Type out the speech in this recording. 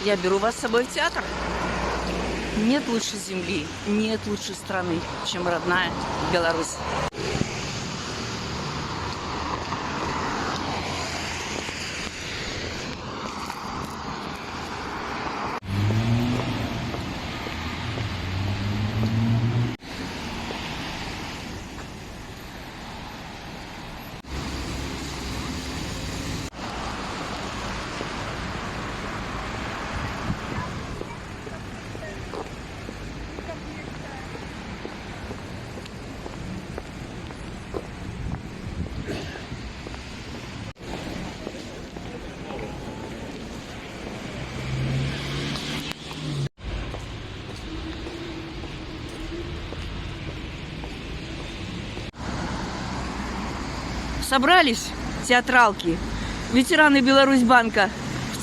Я беру вас с собой в театр. Нет лучшей земли, нет лучшей страны, чем родная Беларусь. Собрались театралки, ветераны Беларусьбанка